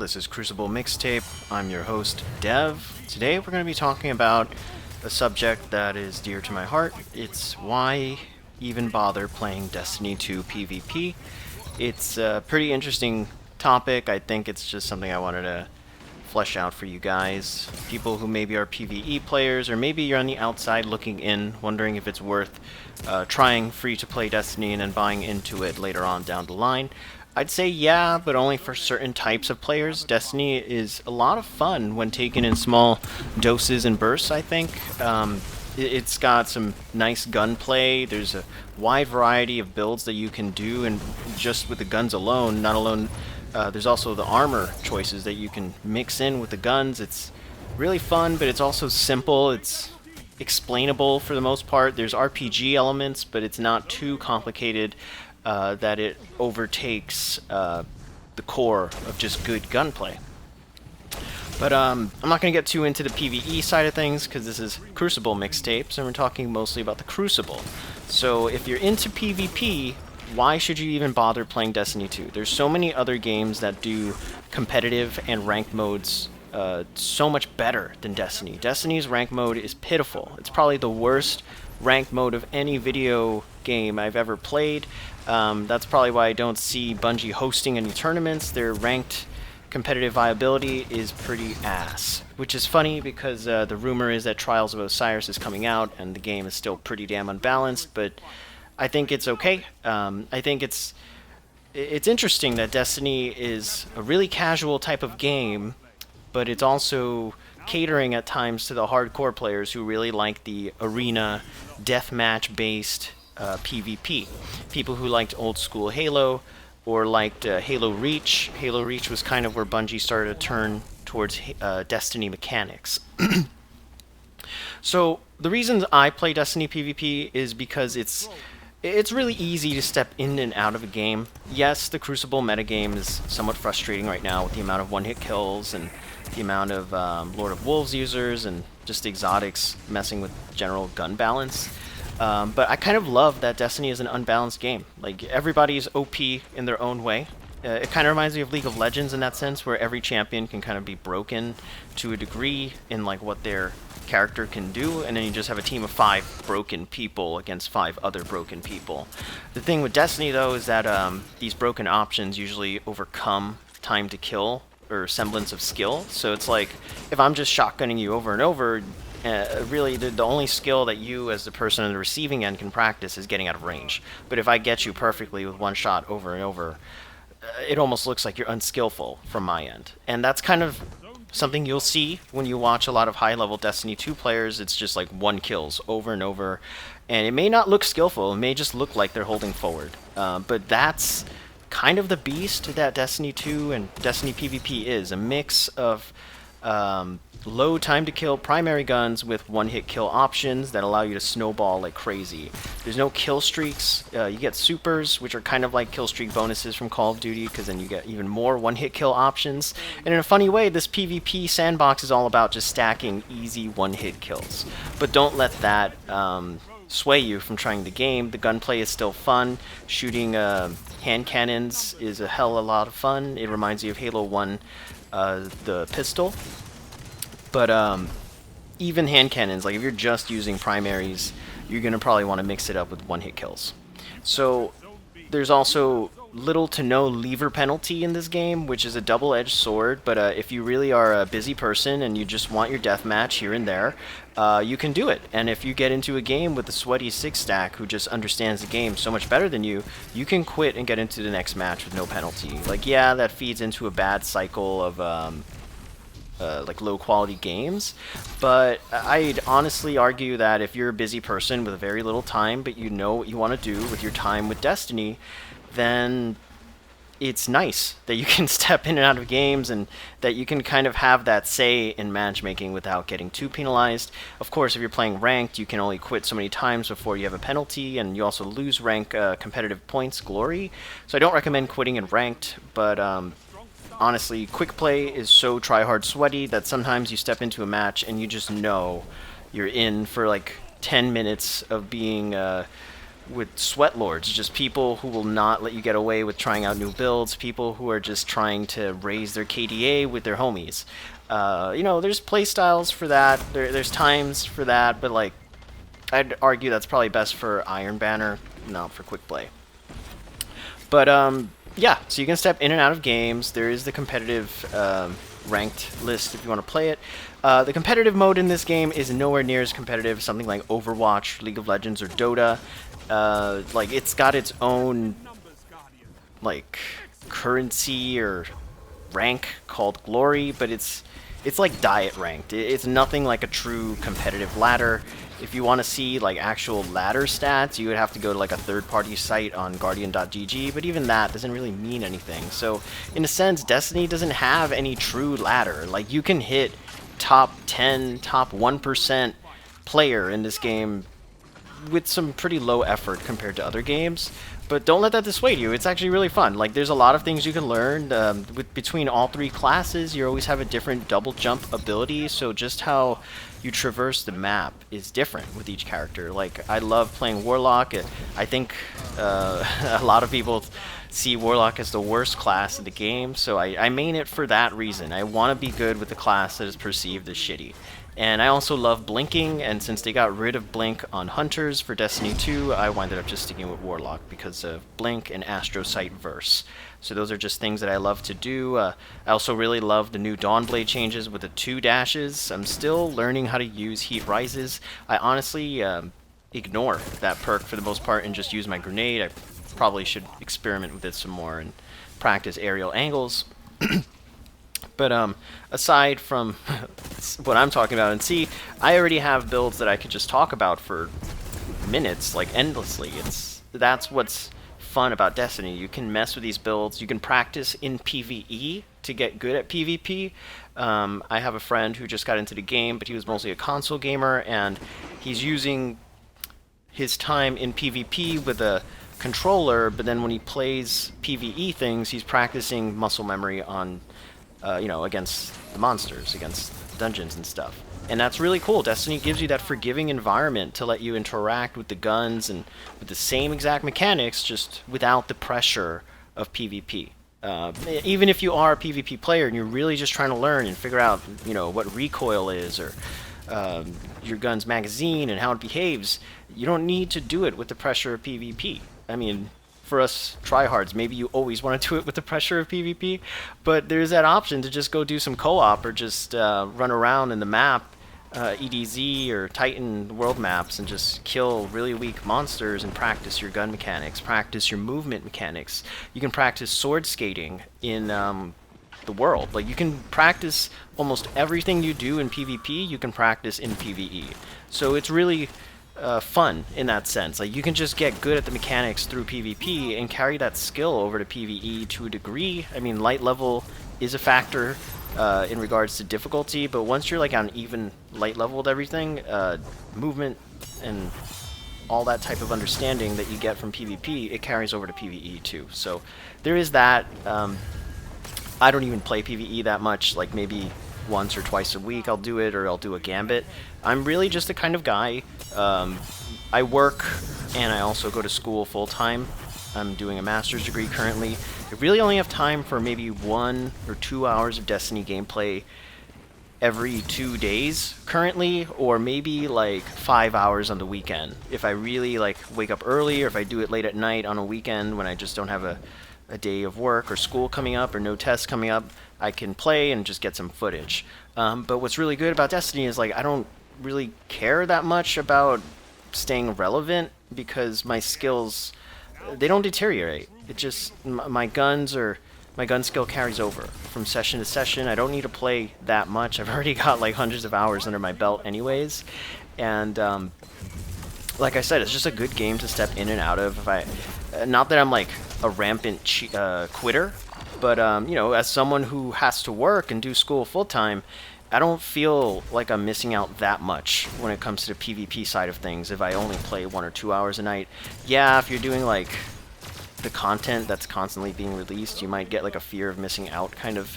This is Crucible Mixtape. I'm your host, Dev. Today we're going to be talking about a subject that is dear to my heart. It's why even bother playing Destiny 2 PvP. It's a pretty interesting topic. I think it's just something I wanted to flesh out for you guys. People who maybe are PvE players, or maybe you're on the outside looking in, wondering if it's worth trying free-to-play Destiny and then buying into it later on down the line. I'd say yeah, but only for certain types of players. Destiny is a lot of fun when taken in small doses and bursts, I think. It's got some nice gunplay. There's a wide variety of builds that you can do, and just with the guns alone, not alone, there's also the armor choices that you can mix in with the guns. It's really fun, but it's also simple. It's explainable for the most part. There's RPG elements, but it's not too complicated that it overtakes the core of just good gunplay. But I'm not going to get too into the PvE side of things because this is Crucible Mixtapes and we're talking mostly about the Crucible. So if you're into PvP, why should you even bother playing Destiny 2? There's so many other games that do competitive and ranked modes so much better than Destiny. Destiny's ranked mode is pitiful. It's probably the worst ranked mode of any video game I've ever played. That's probably why I don't see Bungie hosting any tournaments. Their ranked competitive viability is pretty ass, which is funny because the rumor is that Trials of Osiris is coming out and the game is still pretty damn unbalanced, but I think it's okay. I think it's interesting that Destiny is a really casual type of game, but it's also catering at times to the hardcore players who really like the arena deathmatch based PvP. People who liked old school Halo or liked Halo Reach. Halo Reach was kind of where Bungie started to turn towards Destiny mechanics. So the reason I play Destiny PvP is because it's really easy to step in and out of a game. Yes, the Crucible metagame is somewhat frustrating right now with the amount of one-hit kills and the amount of Lord of Wolves users and just exotics messing with general gun balance. But I kind of love that Destiny is an unbalanced game. Like, everybody's OP in their own way. It kind of reminds me of League of Legends in that sense, where every champion can kind of be broken to a degree in like what their character can do, and then you just have a team of 5 broken people against 5 other broken people. The thing with Destiny, though, is that these broken options usually overcome time to kill or semblance of skill. So it's like, if I'm just shotgunning you over and over, really the only skill that you as the person on the receiving end can practice is getting out of range. But if I get you perfectly with one shot over and over, it almost looks like you're unskillful from my end. And that's kind of something you'll see when you watch a lot of high-level Destiny 2 players. It's just like one kills over and over, and it may not look skillful, it may just look like they're holding forward. But that's kind of the beast that Destiny 2 and Destiny PvP is, a mix of low time to kill primary guns with one-hit kill options that allow you to snowball like crazy. There's no kill streaks. You get supers, which are kind of like kill streak bonuses from Call of Duty, because then you get even more one-hit kill options. And in a funny way, this PvP sandbox is all about just stacking easy one-hit kills. But don't let that sway you from trying the game. The gunplay is still fun. Shooting hand cannons is a hell of a lot of fun. It reminds you of Halo 1, the pistol. But even hand cannons, like if you're just using primaries, you're going to probably want to mix it up with one-hit kills. So there's also little to no lever penalty in this game, which is a double-edged sword, but if you really are a busy person and you just want your deathmatch here and there, you can do it. And if you get into a game with a sweaty 6-stack who just understands the game so much better than you, you can quit and get into the next match with no penalty. Like, yeah, that feeds into a bad cycle of like low-quality games, but I'd honestly argue that if you're a busy person with very little time, but you know what you want to do with your time with Destiny, then it's nice that you can step in and out of games and that you can kind of have that say in matchmaking without getting too penalized. Of course, if you're playing ranked, you can only quit so many times before you have a penalty, and you also lose rank competitive points glory. So I don't recommend quitting in ranked, but honestly, quick play is so try-hard sweaty that sometimes you step into a match and you just know you're in for like 10 minutes of being with sweat lords, just people who will not let you get away with trying out new builds, people who are just trying to raise their KDA with their homies. You know, there's play styles for that. There's times for that, but like, I'd argue that's probably best for Iron Banner, not for quick play. But yeah, so you can step in and out of games. There is the competitive ranked list if you want to play it. The competitive mode in this game is nowhere near as competitive as something like Overwatch, League of Legends, or Dota. Like, it's got its own like currency or rank called Glory, but it's like diet ranked. It's nothing like a true competitive ladder. If you want to see like actual ladder stats, you would have to go to like a third-party site on Guardian.gg, but even that doesn't really mean anything. So in a sense, Destiny doesn't have any true ladder. Like, you can hit top 10, top 1% player in this game with some pretty low effort compared to other games. But don't let that dissuade you. It's actually really fun. Like, there's a lot of things you can learn. Between all three classes, you always have a different double jump ability, so just how you traverse the map is different with each character. Like, I love playing Warlock. I think a lot of people see Warlock as the worst class in the game, so I main it for that reason. I want to be good with the class that is perceived as shitty. And I also love blinking, and since they got rid of blink on hunters for Destiny 2, I winded up just sticking with Warlock because of blink and Astrocyte verse. So those are just things that I love to do. I also really love the new Dawnblade changes with the 2 dashes. I'm still learning how to use Heat Rises. I honestly ignore that perk for the most part and just use my grenade. I probably should experiment with it some more and practice aerial angles. But aside from what I'm talking about, and see, I already have builds that I could just talk about for minutes, like endlessly. That's what's fun about Destiny. You can mess with these builds. You can practice in PvE to get good at PvP. I have a friend who just got into the game, but he was mostly a console gamer, and he's using his time in PvP with a controller, but then when he plays PvE things, he's practicing muscle memory on you know, against the monsters, against dungeons and stuff. And that's really cool. Destiny gives you that forgiving environment to let you interact with the guns and with the same exact mechanics, just without the pressure of PvP. Even if you are a PvP player and you're really just trying to learn and figure out, you know, what recoil is or your gun's magazine and how it behaves, you don't need to do it with the pressure of PvP. I mean, for us tryhards, maybe you always want to do it with the pressure of PvP, but there's that option to just go do some co-op or just run around in the map, EDZ or Titan world maps, and just kill really weak monsters and practice your gun mechanics, practice your movement mechanics. You can practice sword skating in the world. Like, you can practice almost everything you do in PvP, you can practice in PvE. So it's really fun in that sense. Like, you can just get good at the mechanics through PvP and carry that skill over to PvE to a degree. I mean, light level is a factor in regards to difficulty, but once you're like on even light level with everything, movement and all that type of understanding that you get from PvP, it carries over to PvE too. So there is that. I don't even play PvE that much, like maybe once or twice a week I'll do it, or I'll do a gambit. I'm really just the kind of guy, I work and I also go to school full-time. I'm doing a master's degree currently. I really only have time for maybe 1 or 2 hours of Destiny gameplay every 2 days currently, or maybe like 5 hours on the weekend. If I really like wake up early, or if I do it late at night on a weekend when I just don't have a day of work or school coming up or no tests coming up, I can play and just get some footage. But what's really good about Destiny is, like, I don't really care that much about staying relevant because my skills, they don't deteriorate. It just, my gun skill carries over from session to session. I don't need to play that much. I've already got like hundreds of hours under my belt anyways. And like I said, it's just a good game to step in and out of. Not that I'm like a rampant quitter, but you know, as someone who has to work and do school full-time, I don't feel like I'm missing out that much when it comes to the PvP side of things if I only play 1 or 2 hours a night. Yeah, if you're doing like the content that's constantly being released, you might get like a fear of missing out kind of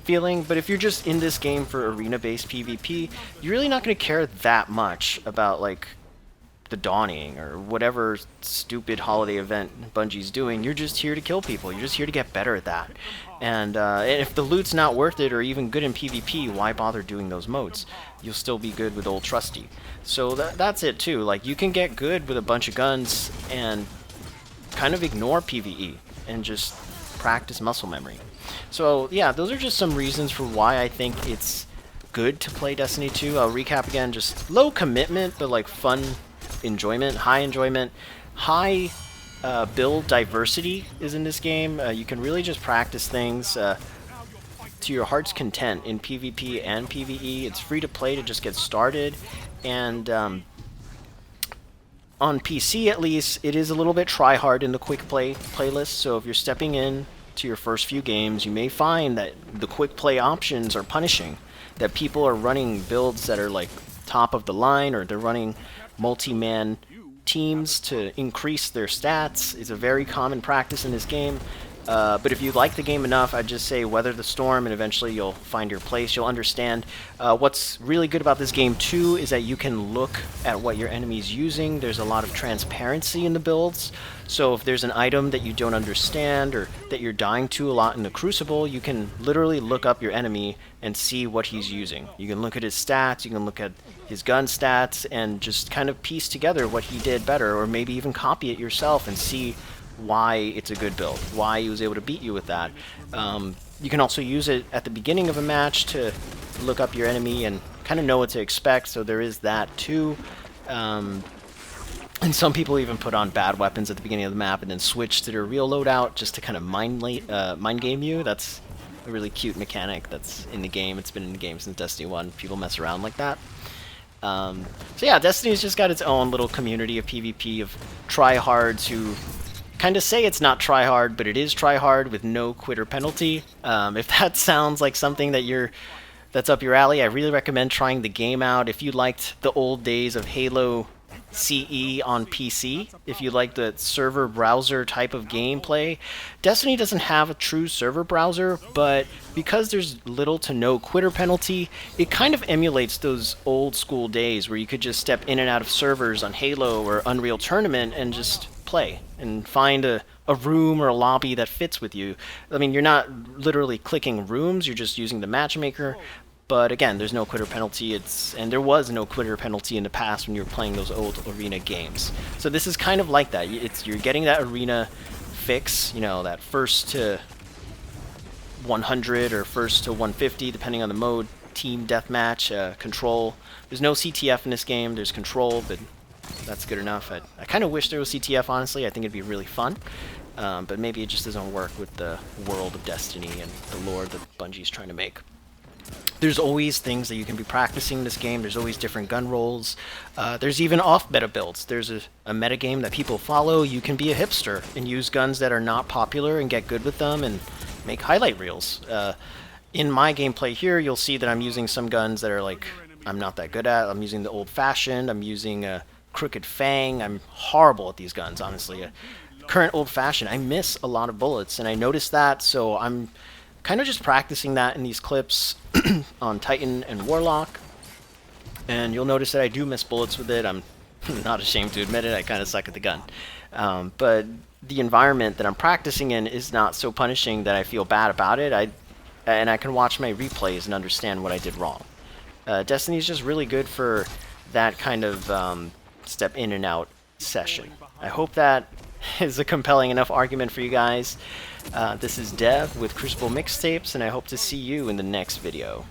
feeling, but if you're just in this game for arena-based PvP, you're really not going to care that much about like the Dawning or whatever stupid holiday event Bungie's doing. You're just here to kill people. You're just here to get better at that. And if the loot's not worth it or even good in PvP, why bother doing those modes? You'll still be good with old Trusty. So that's it too. Like, you can get good with a bunch of guns and kind of ignore PvE and just practice muscle memory. So yeah, those are just some reasons for why I think it's good to play Destiny 2. I'll recap again. Just low commitment, but like fun enjoyment, high enjoyment, high build diversity is in this game. You can really just practice things to your heart's content in PvP and PvE. It's free to play to just get started, and on PC at least, it is a little bit try-hard in the quick play playlist. So if you're stepping in to your first few games, you may find that the quick play options are punishing, that people are running builds that are like top of the line, or they're running multi-man teams to increase their stats. It's a very common practice in this game. But if you like the game enough, I'd just say weather the storm, and eventually you'll find your place. You'll understand. What's really good about this game too is that you can look at what your enemy's using. There's a lot of transparency in the builds. So if there's an item that you don't understand or that you're dying to a lot in the Crucible, you can literally look up your enemy and see what he's using. You can look at his stats, you can look at his gun stats, and just kind of piece together what he did better, or maybe even copy it yourself and see why it's a good build, why he was able to beat you with that. You can also use it at the beginning of a match to look up your enemy and kind of know what to expect, so there is that too. And some people even put on bad weapons at the beginning of the map and then switch to their real loadout just to kind of mind game you. That's a really cute mechanic that's in the game. It's been in the game since Destiny 1. People mess around like that. So yeah, Destiny's just got its own little community of PvP, of tryhards who kind of say it's not tryhard, but it is tryhard with no quitter penalty. If that sounds like something that's up your alley, I really recommend trying the game out. If you liked the old days of Halo CE on PC, if you like the server browser type of gameplay, Destiny doesn't have a true server browser, but because there's little to no quitter penalty, it kind of emulates those old school days where you could just step in and out of servers on Halo or Unreal Tournament and just play and find a room or a lobby that fits with you. I mean, you're not literally clicking rooms, you're just using the matchmaker. But again, there's no quitter penalty. And there was no quitter penalty in the past when you were playing those old arena games. So this is kind of like that. You're getting that arena fix, you know, that first to 100 or first to 150, depending on the mode. Team deathmatch, control. There's no CTF in this game. There's control, but that's good enough. I kind of wish there was CTF, honestly. I think it'd be really fun. But maybe it just doesn't work with the world of Destiny and the lore that Bungie's trying to make. There's always things that you can be practicing in this game. There's always different gun rolls. There's even off-meta builds. There's a meta game that people follow. You can be a hipster and use guns that are not popular and get good with them and make highlight reels. In my gameplay here, you'll see that I'm using some guns that are like I'm not that good at. I'm using the old-fashioned. I'm using a Crooked Fang. I'm horrible at these guns, honestly. Current old-fashioned, I miss a lot of bullets, and I noticed that, so I'm kind of just practicing that in these clips on Titan and Warlock. And you'll notice that I do miss bullets with it. I'm not ashamed to admit it. I kind of suck at the gun. But the environment that I'm practicing in is not so punishing that I feel bad about it. And I can watch my replays and understand what I did wrong. Destiny is just really good for that kind of step in and out session. I hope that is a compelling enough argument for you guys. This is Dev with Crucible Mixtapes, and I hope to see you in the next video.